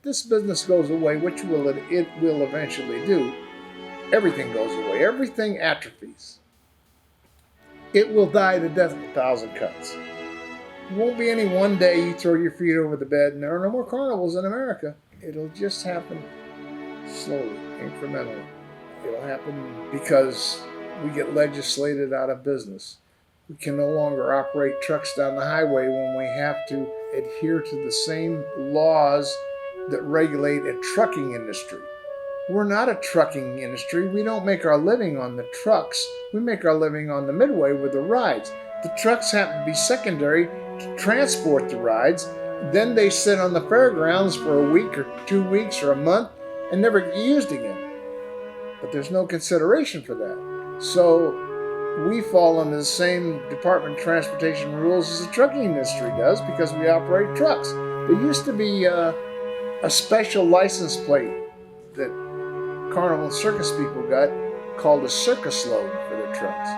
this business goes away, which it will eventually do, everything goes away. Everything atrophies. It will die the death of 1,000 cuts. It won't be any one day you throw your feet over the bed and there are no more carnivals in America. It'll just happen slowly, incrementally. It'll happen because we get legislated out of business. We can no longer operate trucks down the highway when we have to adhere to the same laws that regulate a trucking industry. We're not a trucking industry. We don't make our living on the trucks. We make our living on the midway with the rides. The trucks happen to be secondary to transport the rides. Then they sit on the fairgrounds for a week or 2 weeks or a month and never get used again. But there's no consideration for that. So we fall under the same Department of Transportation rules as the trucking industry does because we operate trucks. There used to be a special license plate that Carnival Circus people got called a circus load for their trucks,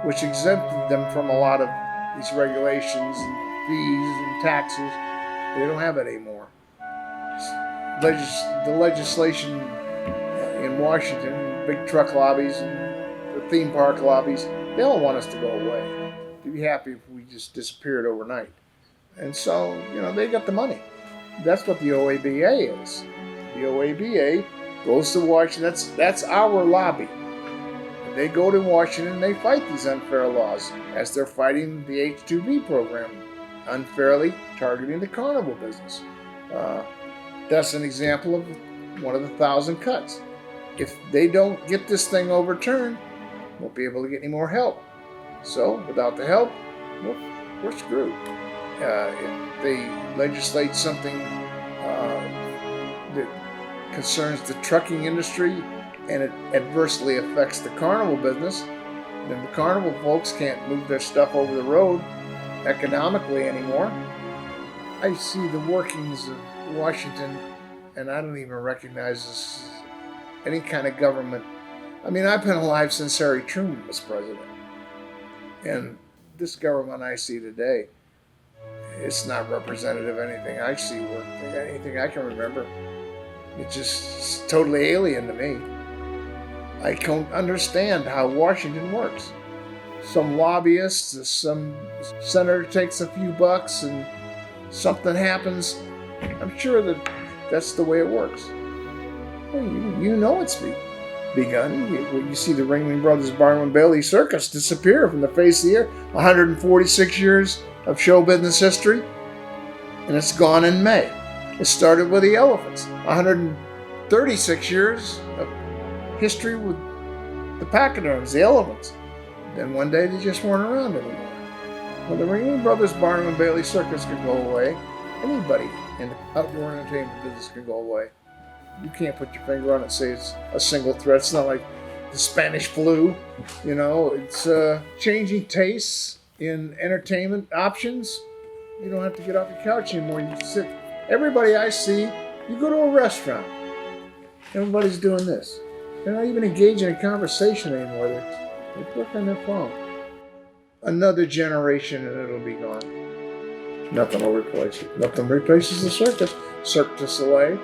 which exempted them from a lot of these regulations and fees and taxes. They don't have it anymore. The legislation in Washington, big truck lobbies and the theme park lobbies, they all want us to go away. They'd be happy if we just disappeared overnight. And so, they got the money. That's what the OABA is. The OABA goes to Washington. That's our lobby. They go to Washington and they fight these unfair laws as they're fighting the H-2B program, unfairly targeting the carnival business. That's an example of one of the 1,000 cuts. If they don't get this thing overturned, won't be able to get any more help. So without the help, we're screwed. If they legislate something that concerns the trucking industry and it adversely affects the carnival business, then the carnival folks can't move their stuff over the road economically anymore. I see the workings of Washington, and I don't even recognize this as any kind of government. I mean, I've been alive since Harry Truman was president. And this government I see today, it's not representative of anything I see or anything I can remember. It's just totally alien to me. I can't understand how Washington works. Some lobbyists, some senator takes a few bucks and something happens. I'm sure that's the way it works. Well, you know it's begun. You see the Ringling Brothers Circus disappear from the face of the earth. 146 years of show business history, and it's gone in May. It started with the elephants. 136 years of history with the pachyderms, the elephants. Then one day they just weren't around anymore. When the Ringling Brothers Circus could go away, anybody in the outdoor entertainment business can go away. You can't put your finger on it and say it's a single threat. It's not like the Spanish flu. It's changing tastes in entertainment options. You don't have to get off your couch anymore. You can sit. Everybody I see, you go to a restaurant, everybody's doing this. They're not even engaging in a conversation anymore. They work on their phone. Another generation and it'll be gone. Nothing will replace it. Nothing replaces the circus. Cirque du Soleil.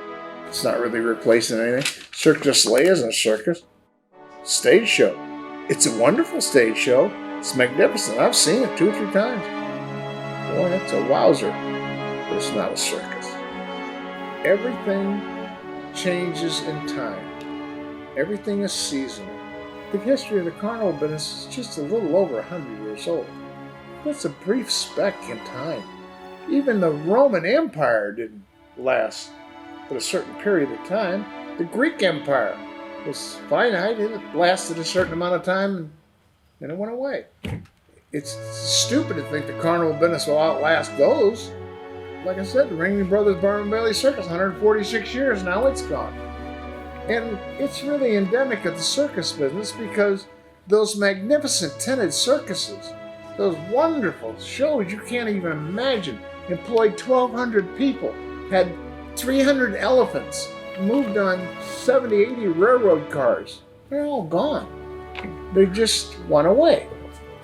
It's not really replacing anything. Cirque du Soleil isn't a circus. Stage show. It's a wonderful stage show. It's magnificent. I've seen it 2 or 3 times. Boy, it's a wowzer. But it's not a circus. Everything changes in time. Everything is seasonal. The history of the carnival business is just a little over 100 years old. That's a brief speck in time. Even the Roman Empire didn't last but a certain period of time. The Greek Empire was finite. It lasted a certain amount of time and then it went away. It's stupid to think the carnival business will outlast those. Like I said, the Ringling Brothers Circus, 146 years, now it's gone. And it's really endemic of the circus business because those magnificent tinted circuses, those wonderful shows you can't even imagine, employed 1,200 people, had 300 elephants, moved on 70, 80 railroad cars. They're all gone. They just went away.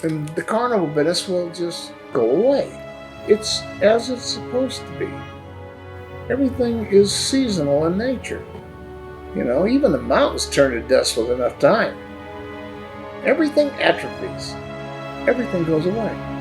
And the carnival business will just go away. It's as it's supposed to be. Everything is seasonal in nature. Even the mountains turn to dust with enough time. Everything atrophies. Everything goes away.